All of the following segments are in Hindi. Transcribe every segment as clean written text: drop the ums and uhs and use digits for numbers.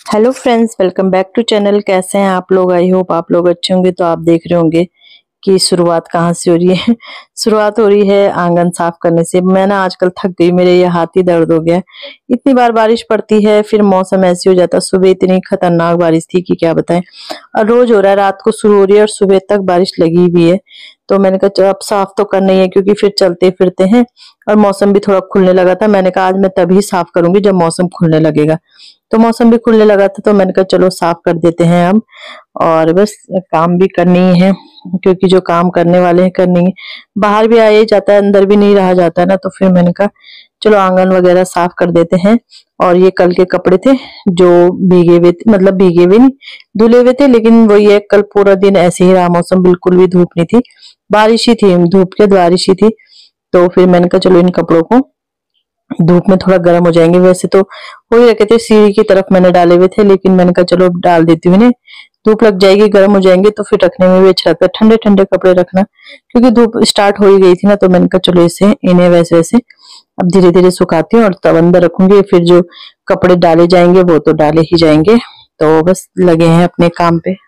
Hello friends, welcome back to channel. कैसे हैं आप लोग? आई होप आप लोग अच्छे होंगे। तो आप देख रहे होंगे कि शुरुआत कहाँ से हो रही है। शुरुआत हो रही है आंगन साफ करने से। मैं ना आजकल थक गई, मेरे ये हाथ ही दर्द हो गया है। इतनी बार बारिश पड़ती है, फिर मौसम ऐसे हो जाता है। सुबह इतनी खतरनाक बारिश थी कि क्या बताएं। और रोज हो रहा है, रात को शुरू हो रही है और सुबह तक बारिश लगी हुई है। तो मैंने कहा चलो अब साफ तो करना ही है, क्योंकि फिर चलते फिरते हैं। और मौसम भी थोड़ा खुलने लगा था। मैंने कहा आज मैं तभी साफ करूंगी जब मौसम खुलने लगेगा। तो मौसम भी खुलने लगा था, तो मैंने कहा चलो साफ कर देते हैं अब। और बस काम भी करनी ही है, क्योंकि जो काम करने वाले हैं करनी है। बाहर भी आया ही जाता है, अंदर भी नहीं रहा जाता है ना। तो फिर मैंने कहा चलो आंगन वगैरह साफ कर देते हैं। और ये कल के कपड़े थे जो भीगे हुए थे, मतलब भीगे हुए नहीं, धुले हुए थे। लेकिन वो ये कल पूरा दिन ऐसे ही रहा, मौसम बिल्कुल भी धूप नहीं थी, बारिश ही थी, धूप के बारिश ही थी। तो फिर मैंने कहा चलो इन कपड़ों को धूप में थोड़ा गर्म हो जाएंगे। वैसे तो हो ही रखे थे, सीढ़ी की तरफ मैंने डाले हुए थे, लेकिन मैंने कहा चलो डाल देती हूँ इन्हें। धूप लग जाएगी, गर्म हो जाएंगे तो फिर रखने में भी अच्छा लगता है। ठंडे ठंडे कपड़े रखना, क्योंकि धूप स्टार्ट हो ही गई थी ना। तो मैंने कहा चलो इसे इन्हें वैसे वैसे अब धीरे धीरे सुखाती हूँ और तब अंदर रखूंगी। फिर जो कपड़े डाले जाएंगे वो तो डाले ही जाएंगे। तो बस लगे हैं अपने काम पे।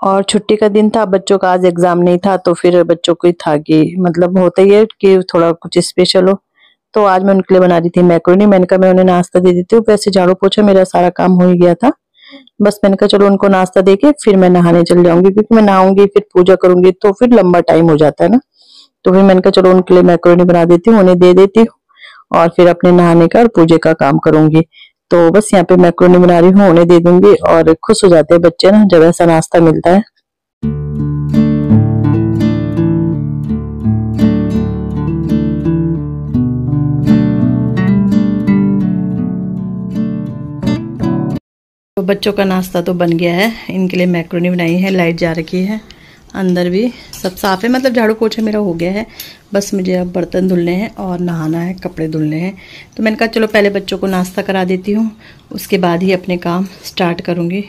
और छुट्टी का दिन था, बच्चों का आज एग्जाम नहीं था। तो फिर बच्चों को ही था कि मतलब होता ही है कि थोड़ा कुछ स्पेशल हो। तो आज मैं उनके लिए बना रही थी मैक्रोनी। मैंने कहा मैं उन्हें नाश्ता दे देती हूँ। वैसे झाड़ू पोछा मेरा सारा काम हो ही गया था। बस मैंने कहा चलो उनको नाश्ता देके फिर मैं नहाने चल जाऊंगी, क्योंकि मैं नहाऊंगी फिर पूजा करूंगी तो फिर लंबा टाइम हो जाता है ना। तो फिर मैंने कहा चलो उनके लिए मैक्रोनी बना देती हूँ, उन्हें दे देती हूँ और फिर अपने नहाने का और पूजे का काम करूंगी। तो बस यहाँ पे मैक्रोनी बना रही हूँ, उन्हें दे दूंगी। और खुश हो जाते हैं बच्चे ना जब ऐसा नाश्ता मिलता है। तो बच्चों का नाश्ता तो बन गया है। इनके लिए मैक्रोनी बनाई है। लाइट जा रखी है, अंदर भी सब साफ है, मतलब झाड़ू पोछा मेरा हो गया है। बस मुझे अब बर्तन धुलने हैं और नहाना है, कपड़े धुलने हैं। तो मैंने कहा चलो पहले बच्चों को नाश्ता करा देती हूँ, उसके बाद ही अपने काम स्टार्ट करूँगी।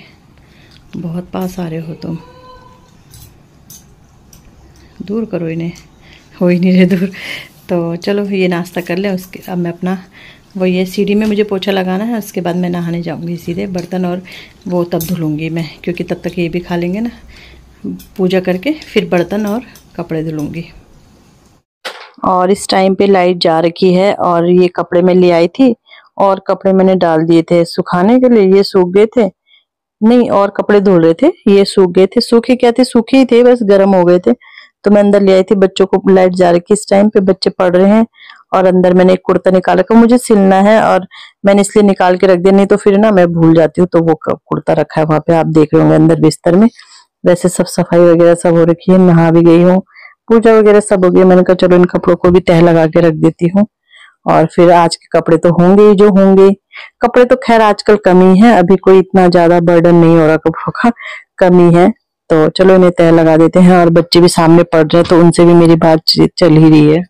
बहुत पास आ रहे हो तुम, दूर करो इन्हें, हो ही नहीं रहे दूर। तो चलो ये नाश्ता कर लें, उसके अब मैं अपना वो ये सीढ़ी में मुझे पोछा लगाना है। उसके बाद मैं नहाने जाऊंगी सीधे, बर्तन और वो तब धुलूंगी मैं, क्योंकि तब तक ये भी खा लेंगे ना। पूजा करके फिर बर्तन और कपड़े धुलूंगी। और इस टाइम पे लाइट जा रखी है और ये कपड़े मैं ले आई थी और कपड़े मैंने डाल दिए थे सुखाने के लिए। ये सूख गए थे, नहीं और कपड़े धुल रहे थे, ये सूख गए थे। सूखे क्या थे, सूखे ही थे, बस गर्म हो गए थे। तो मैं अंदर ले आई थी। बच्चों को लाइट जा रही है इस टाइम पे, बच्चे पढ़ रहे हैं। और अंदर मैंने एक कुर्ता निकाल रखा, मुझे सिलना है और मैंने इसलिए निकाल के रख दिया, नहीं तो फिर ना मैं भूल जाती हूँ। तो वो कुर्ता रखा है वहां पे, आप देख रहे होंगे अंदर बिस्तर में। वैसे सब सफाई वगैरह सब हो रखी है, नहा भी गई हूँ, पूजा वगैरह सब हो गई। मैंने कहा चलो इन कपड़ों को भी तह लगा के रख देती हूँ। और फिर आज के कपड़े तो होंगे ही जो होंगे। कपड़े तो खैर आजकल कमी है, अभी कोई इतना ज्यादा बर्डन नहीं हो रहा कपड़ों का, कमी है। तो चलो इन्हें तय लगा देते हैं। और बच्चे भी सामने पढ़ रहे हैं तो उनसे भी मेरी बातचीत चल ही रही है।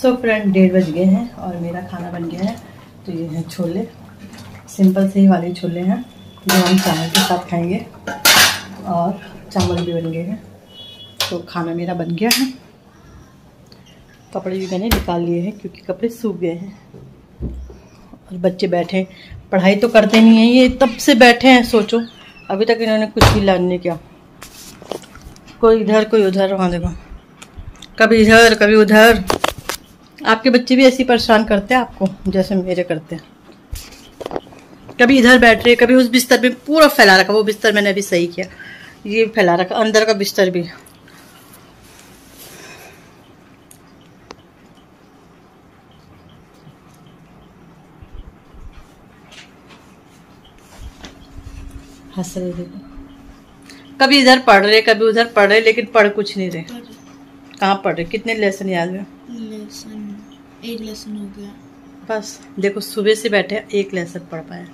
सो फ्रेंड 1:30 बज गए हैं और मेरा खाना बन गया है। तो ये हैं छोले, सिंपल से ही वाले छोले हैं जो हम चावल के साथ खाएंगे, और चावल भी बन गए हैं। तो खाना मेरा बन गया है। कपड़े भी मैंने निकाल लिए हैं क्योंकि कपड़े सूख गए हैं। और बच्चे बैठे, पढ़ाई तो करते नहीं हैं, ये तब से बैठे हैं, सोचो अभी तक इन्होंने कुछ भी लर्न नहीं किया। कोई इधर कोई उधर, वहाँ देखो, कभी इधर कभी उधर। आपके बच्चे भी ऐसी परेशान करते हैं आपको जैसे मेरे करते हैं। कभी इधर बैठ रहे, कभी उस बिस्तर पे पूरा फैला रखा। वो बिस्तर मैंने अभी सही किया, ये फैला रखा, अंदर का बिस्तर भी। हंस रहे देखो, कभी इधर पढ़ रहे कभी उधर पढ़ रहे, लेकिन पढ़ कुछ नहीं रहे। कहाँ पढ़ रहे? कितने लेसन याद है? एक लेसन हो गया बस। देखो सुबह से बैठे एक लेसन पढ़ पाए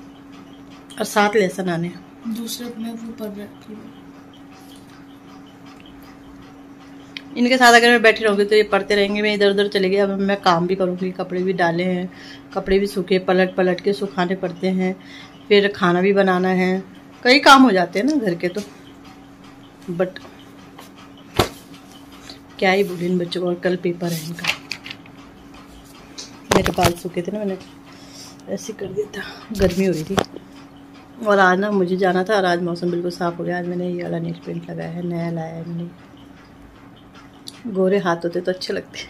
और 7 लेसन आने। दूसरा मैं वो पढ़ रहा थी। इनके साथ अगर मैं बैठी रहूँगी तो ये पढ़ते रहेंगे, मैं इधर उधर चले गई। अब मैं काम भी करूँगी, कपड़े भी डाले हैं, कपड़े भी सूखे, पलट पलट के सुखाने पड़ते हैं, फिर खाना भी बनाना है, कई काम हो जाते हैं ना घर के। तो बट क्या ही बोले इन बच्चों को। और कल पेपर है इनका। मेरे बाल सूखे थे ना, मैंने ऐसे कर दिया था, गर्मी हो रही थी। और आज ना मुझे जाना था और आज मौसम बिल्कुल साफ़ हो गया। आज मैंने ये वाला नेल पेंट लगाया है, नया लाया है मैंने। गोरे हाथ होते तो अच्छे लगते हैं।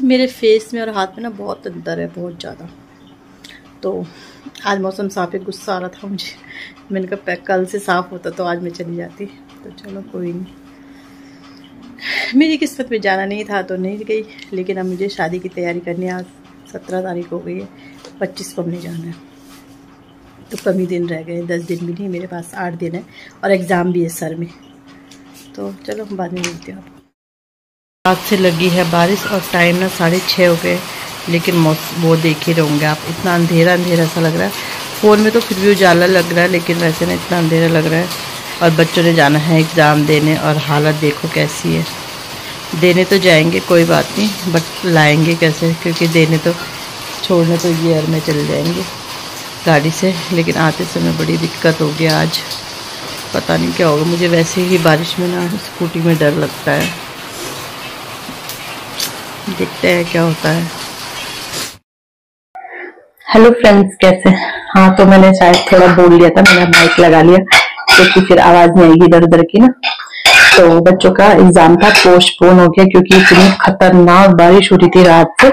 मेरे फेस में और हाथ में ना बहुत अंतर है, बहुत ज़्यादा। तो आज मौसम साफ़ है, गुस्सा आ रहा था मुझे। मैंने कहा कल से साफ़ होता तो आज मैं चली जाती। तो चलो कोई नहीं, मेरी किस्मत में जाना नहीं था तो नहीं गई। लेकिन अब मुझे शादी की तैयारी करनी है। आज 17 तारीख हो गई है, 25 को हमने जाना है। तो कम ही दिन रह गए, 10 दिन भी नहीं, मेरे पास 8 दिन है और एग्ज़ाम भी है सर में। तो चलो बाद में मिलते हैं आपको। आज से लगी है बारिश और टाइम ना 6:30 हो गए, लेकिन वो देख ही रहोगे आप, इतना अंधेरा अंधेरा सा लग रहा है। फ़ोन में तो फिर भी उजाला लग रहा है, लेकिन वैसे ना इतना अंधेरा लग रहा है। और बच्चों ने जाना है एग्ज़ाम देने और हालत देखो कैसी है। देने तो जाएंगे कोई बात नहीं, बट लाएंगे कैसे? क्योंकि देने तो, छोड़ने तो ये एयर में चले जाएंगे गाड़ी से, लेकिन आते समय बड़ी दिक्कत होगी आज। पता नहीं क्या होगा। मुझे वैसे ही बारिश में ना स्कूटी में डर लगता है। देखते हैं क्या होता है। हेलो फ्रेंड्स, कैसे? हाँ, तो मैंने शायद थोड़ा बोल लिया था, मैंने माइक लगा लिया क्योंकि फिर आवाज नहीं आएगी इधर उधर की ना। तो बच्चों का एग्जाम था, पोस्टपोन हो गया क्योंकि इतनी खतरनाक बारिश हो रही थी। रात से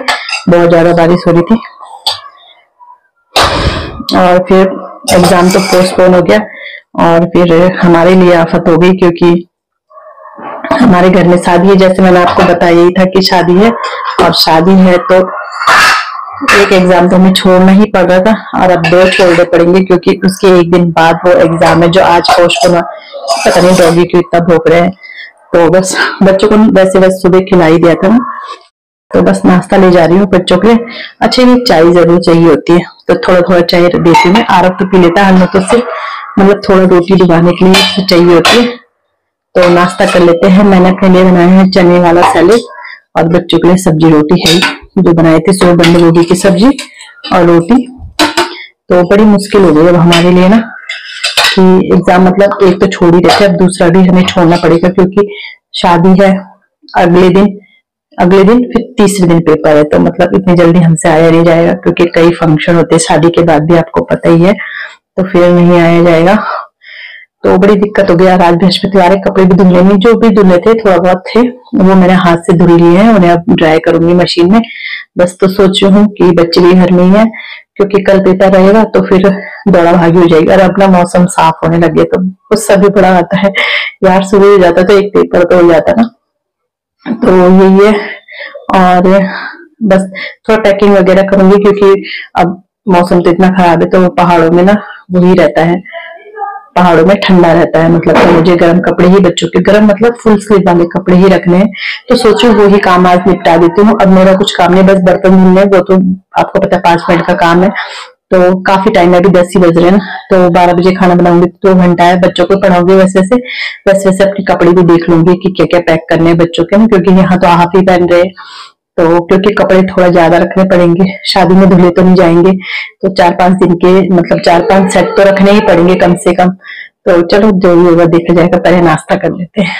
बहुत ज्यादा बारिश हो रही थी और फिर एग्जाम तो पोस्टपोन हो गया। और फिर हमारे लिए आफत हो गई क्योंकि हमारे घर में शादी है। जैसे मैंने आपको बताया ही था कि शादी है, और शादी है तो एक एग्जाम तो हमें छोड़ना ही पड़ रहा था और अब 2 छोड़ने पड़ेंगे क्योंकि उसके एक दिन बाद वो एग्जाम है जो आज पोस्टपोन हुआ। पता नहीं डॉगी क्यों इतना भौंक रहे हैं। तो बस बच्चों को वैसे बस सुबह खिलाई दिया था ना, तो बस नाश्ता ले जा रही हूँ बच्चों के लिए। अच्छा, ये चाय जरूर चाहिए होती है तो थोड़ा थोड़ा चाय देती हूँ। आरब तो पी लेता है, हम तो सिर्फ मतलब थोड़ा रोटी डुबाने के लिए चाहिए होती है। तो नाश्ता कर लेते हैं। मैंने अपने लिए बनाया है चने वाला सैलेड और बच्चों के लिए सब्जी रोटी है जो बनाए थे, 100 बंद गोभी की सब्जी और रोटी। तो बड़ी मुश्किल हो गई अब हमारे लिए ना कि एग्जाम मतलब एक तो छोड़ ही देते, अब दूसरा भी हमें छोड़ना पड़ेगा क्योंकि शादी है अगले दिन फिर तीसरे दिन पेपर है। तो मतलब इतनी जल्दी हमसे आया नहीं जाएगा क्योंकि कई फंक्शन होते हैं शादी के बाद भी, आपको पता ही है। तो फिर नहीं आया जाएगा, तो बड़ी दिक्कत हो गया। आज बृहस्पतिवार है, कपड़े भी धुलने नहीं, जो भी धुले थे थोड़ा बहुत थे वो मैंने हाथ से धुल लिए हैं, उन्हें अब ड्राई करूंगी मशीन में। बस तो सोच रही हूँ कि बच्चे भी घर में ही है क्योंकि कल पेपर रहेगा तो फिर दौड़ा भागी हो जाएगी। और अपना मौसम साफ होने लगे तो गुस्सा भी बड़ा आता है यार। सुबह हो जाता तो एक पेपर तो हो जाता ना। तो यही है। और बस थोड़ा पैकिंग वगैरह करूंगी क्योंकि अब मौसम तो इतना खराब है, तो पहाड़ों में ना वही रहता है, पहाड़ों में ठंडा रहता है। मतलब तो मुझे गर्म कपड़े ही, बच्चों के गर्म मतलब फुल स्लीव वाले कपड़े ही रखने हैं। तो सोचो वो ही काम आज निपटा देती हूँ। अब मेरा कुछ काम नहीं, बस बर्तन धुलने, वो तो आपको पता है 5 मिनट का काम है। तो काफी टाइम है, अभी 10 ही बज रहे हैं ना, तो 12 बजे खाना बनाऊंगी तो 2 घंटा है। बच्चों को पढ़ाऊंगी वैसे वैसे अपने कपड़े भी देख लूंगी कि क्या क्या पैक करने हैं बच्चों के, क्योंकि यहाँ तो हाफ ही पहन रहे। तो क्योंकि कपड़े थोड़ा ज्यादा रखने पड़ेंगे, शादी में धुले तो नहीं जाएंगे, तो 4-5 दिन के मतलब 4-5 सेट तो रखने ही पड़ेंगे कम से कम। तो चलो जो भी होगा देखा जाएगा, पहले नाश्ता कर लेते हैं।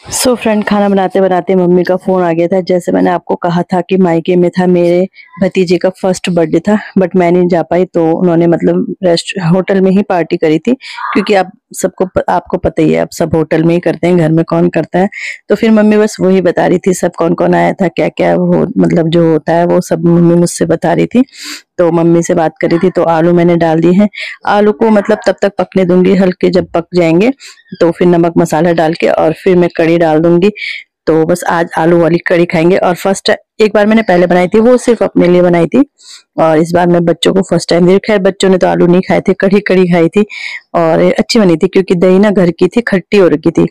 सो फ्रेंड, खाना बनाते बनाते मम्मी का फोन आ गया था। जैसे मैंने आपको कहा था कि मायके में था, मेरे भतीजे का फर्स्ट बर्थडे था, बट मैं नहीं जा पाई। तो उन्होंने मतलब होटल में ही पार्टी करी थी, क्योंकि आपको पता ही है, अब सब होटल में ही करते हैं, घर में कौन करता है। तो फिर मम्मी बस वही बता रही थी, सब कौन कौन आया था, क्या क्या वो मतलब जो होता है वो सब मम्मी मुझसे बता रही थी। तो मम्मी से बात करी थी, तो आलू मैंने डाल दिए हैं। आलू को मतलब तब तक पकने दूंगी, हल्के जब पक जाएंगे तो फिर नमक मसाला डाल के और फिर मैं कड़ी डाल दूंगी। तो बस आज आलू वाली कड़ी खाएंगे। और फर्स्ट एक बार मैंने पहले बनाई थी, वो सिर्फ अपने लिए बनाई थी, और इस बार मैं बच्चों को फर्स्ट टाइम दे रही। खैर बच्चों ने तो आलू नहीं खाए थे, कड़ी कड़ी खाई थी और अच्छी बनी थी, क्योंकि दही ना घर की थी, खट्टी हो रखी थी।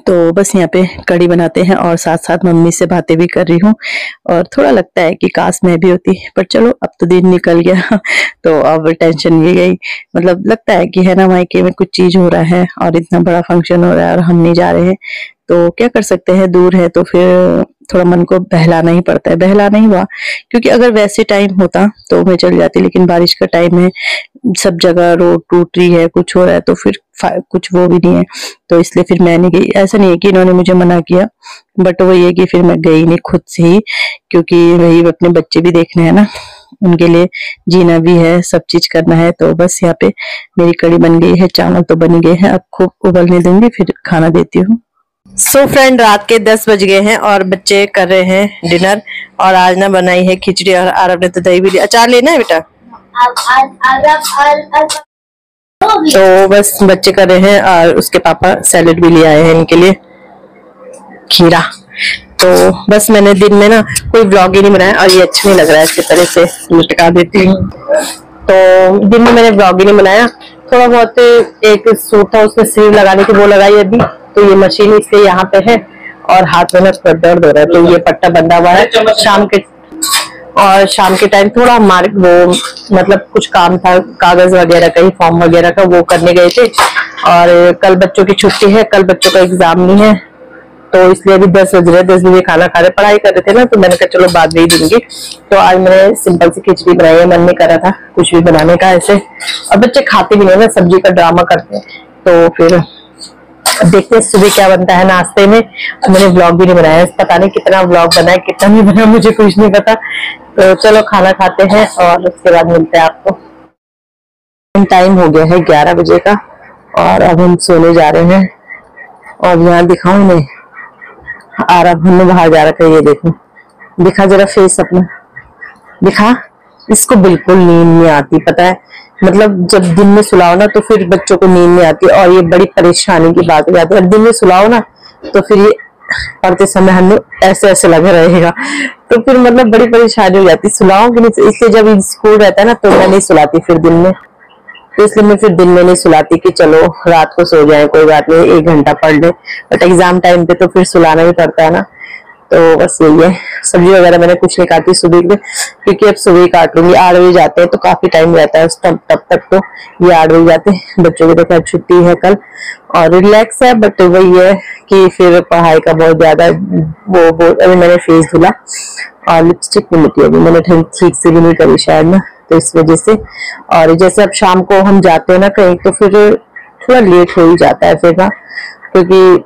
तो बस यहाँ पे कड़ी बनाते हैं और साथ साथ मम्मी से बातें भी कर रही हूँ। और थोड़ा लगता है कि काश मैं भी होती, पर चलो अब तो दिन निकल गया तो अब टेंशन नहीं गई। मतलब लगता है कि है ना, मायके में कुछ चीज हो रहा है और इतना बड़ा फंक्शन हो रहा है और हम नहीं जा रहे हैं, तो क्या कर सकते हैं, दूर है तो फिर थोड़ा मन को बहलाना ही पड़ता है। बहला नहीं हुआ, क्योंकि अगर वैसे टाइम होता तो मैं चल जाती, लेकिन बारिश का टाइम है, सब जगह रोड टूट रही है, कुछ हो रहा है, तो फिर कुछ वो भी नहीं है, तो इसलिए फिर मैं नहीं गई। ऐसा नहीं है कि इन्होंने मुझे मना किया, बट वो ये कि फिर मैं गई नहीं खुद से ही, क्योंकि वही अपने बच्चे भी देखने हैं ना, उनके लिए जीना भी है, सब चीज करना है। तो बस यहाँ पे मेरी कड़ी बन गई है, चावल तो बन गए हैं, अब खूब उबलने दूंगी, फिर खाना देती हूँ। सो फ्रेंड, रात के 10 बज गए हैं और बच्चे कर रहे हैं डिनर। और आज ना बनाई है खिचड़ी, और आरब ने तो दही भी लिया। अचार लेना है बेटा? तो बस बच्चे कर रहे हैं, और उसके पापा सैलेड भी ले आए हैं इनके लिए, खीरा। तो बस मैंने दिन में ना कोई व्लॉग ही नहीं बनाया, और ये अच्छा नहीं लग रहा है, इसकी तरह से लटका देती हूँ। तो दिन में मैंने व्लॉग ही नहीं बनाया। थोड़ा बहुत एक सूट था, उसमें सिर लगाने की वो लगाई अभी, तो ये मशीन इसलिए यहाँ पे है, और हाथ में ना दर्द हो रहा है, तो ये पट्टा बंधा हुआ है। शाम के टाइम थोड़ा हमारे वो मतलब कुछ काम था, कागज वगैरह का ही, फॉर्म वगैरह का, वो करने गए थे। और कल बच्चों की छुट्टी है, कल बच्चों का एग्जाम नहीं है, तो इसलिए अभी 10 बज रहे, 10 बजे खाना खा रहे, पढ़ाई कर रहे थे ना, तो मैंने कहा चलो बाद में ही दूंगी। तो आज मैंने सिंपल सी खिचड़ी बनाई है, मन नहीं कर रहा था कुछ भी बनाने का ऐसे, और बच्चे खाते भी नहीं ना, सब्जी का ड्रामा करते हैं। तो फिर देखते हैं सुबह क्या बनता है नाश्ते में। मैंने व्लॉग भी नहीं बनाया, पता नहीं कितना व्लॉग बना है, कितना नहीं बना, मुझे कुछ नहीं पता। तो चलो खाना खाते हैं और उसके बाद मिलते हैं आपको। टाइम हो गया है 11 बजे का, और अब हम सोने जा रहे हैं। और यहाँ दिखाऊं इन्हें, आराम हमने बाहर जा रखा है, ये देखो, दिखा जरा फेस अपना, दिखा। इसको बिल्कुल नींद नहीं आती, पता है, मतलब जब दिन में सुलाओ ना तो फिर बच्चों को नींद नहीं आती, और ये बड़ी परेशानी की बात हो जाती है। दिन में सुलाओ ना तो फिर ये पढ़ते समय हमें ऐसे ऐसे लगे रहेगा, तो फिर मतलब बड़ी परेशानी हो जाती, सुलाओ कि नहीं। इसलिए जब स्कूल रहता है ना तो मैं नहीं सुलाती फिर दिन में, तो इसलिए मैं फिर दिन में नहीं सुलाती कि चलो रात को सो जाए, कोई बात नहीं, 1 घंटा पढ़ ले। बट एग्जाम टाइम पे तो फिर सुलाना भी पड़ता है ना। तो बस यही है। सब्जी वगैरह मैंने कुछ नहीं काटी सुबह में, क्योंकि अब सुबह ही काट लूंगी। 8 बजे जाते हैं तो काफी टाइम रहता है तब तक तो ये 8 बजे जाते हैं। बच्चों की देखा छुट्टी है कल और रिलैक्स है, बट वही है कि फिर पढ़ाई का बहुत ज्यादा वो अभी मैंने फेस धुला और लिपस्टिक नहीं मिटी, अभी मैंने ठीक से भी नहीं करी शायद ना, तो इस वजह से। और जैसे अब शाम को हम जाते हैं ना कहीं तो फिर थोड़ा लेट हो ही जाता है फिर ना, क्योंकि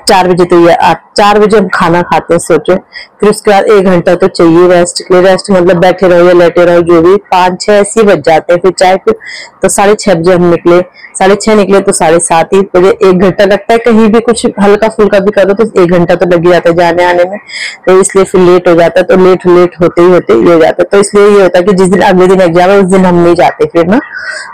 4 बजे तो ये 4 बजे हम खाना खाते हैं सोचो, फिर उसके बाद 1 घंटा तो चाहिए रेस्ट के लिए। रेस्ट मतलब बैठे रहो या लेटे रहो जो भी, 5-6 ऐसे बज जाते हैं। फिर चाय फिर तो 6:30 बजे हम निकले, 6:30 निकले तो 7:30 ही बजे 1 घंटा लगता है। कहीं भी कुछ हल्का फुल्का भी करो तो 1 घंटा तो लग ही जाता है जाने आने में, तो इसलिए फिर लेट हो जाता है। तो लेट होते ही ये हो जाता है। तो इसलिए ये होता है कि जिस दिन अगले दिन एग्जाम है उस दिन हम नहीं जाते फिर ना।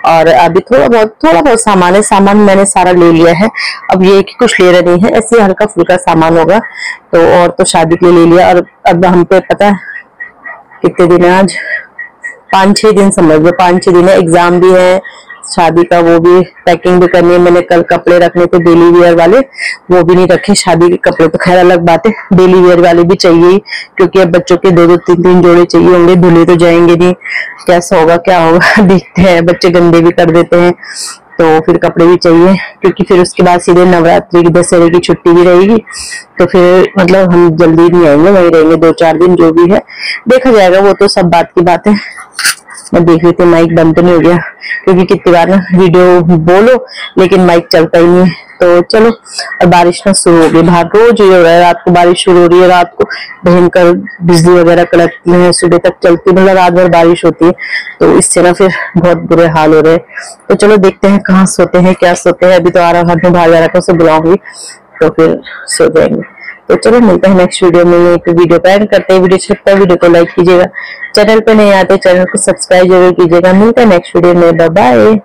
और अभी थोड़ा बहुत सामान मैंने सारा ले लिया है। अब ये कि कुछ ले रहे नहीं है, ऐसे हल्का फुल्का सामान होगा तो, और तो शादी के लिए ले लिया। और अब हम पे पता है कितने दिन है आज, 5-6 दिन समझ लो, 5-6 दिन है। एग्जाम भी है, शादी का वो भी पैकिंग भी करनी है। मैंने कल कपड़े रखने थे डेली वेयर वाले, वो भी नहीं रखे। शादी के कपड़े तो खैर अलग बात है, डेली वेयर वाले भी चाहिए, क्योंकि अब बच्चों के 2-2, 3-3 जोड़े चाहिए होंगे, धुले तो जाएंगे नहीं। कैसा होगा क्या होगा देखते हैं, बच्चे गंदे भी कर देते हैं, तो फिर कपड़े भी चाहिए। क्योंकि फिर उसके बाद सीधे नवरात्रि की, दशहरे की छुट्टी भी रहेगी, तो फिर मतलब हम जल्दी नहीं आएंगे, वही रहेंगे 2-4 दिन, जो भी है देखा जाएगा। वो तो सब बात की बात है। मैं देख रही थी माइक बंद तो नहीं हो गया, क्योंकि कितनी बार ना वीडियो बोलो लेकिन माइक चलता ही नहीं। तो चलो, और बारिश ना शुरू हो गई बाहर, रोज ये हो रहा है, रात को बारिश शुरू हो रही है, रात को भयंकर बिजली वगैरह कड़कती है, सुबह तक चलती, मतलब रात भर बारिश होती है, तो इससे ना फिर बहुत बुरे हाल हो रहे हैं। तो चलो देखते हैं कहाँ सोते हैं, क्या सोते हैं। अभी तो आ रहा है, बाहर जा रहा से बुलाऊंगी तो फिर सो जाएंगे। तो चलो मिलते हैं नेक्स्ट वीडियो में। एक वीडियो पे एंड करते हैं। वीडियो अच्छा लगता है वीडियो को लाइक कीजिएगा, चैनल पे नहीं आते चैनल को सब्सक्राइब जरूर कीजिएगा। मिलते हैं नेक्स्ट वीडियो में, बाय बाय।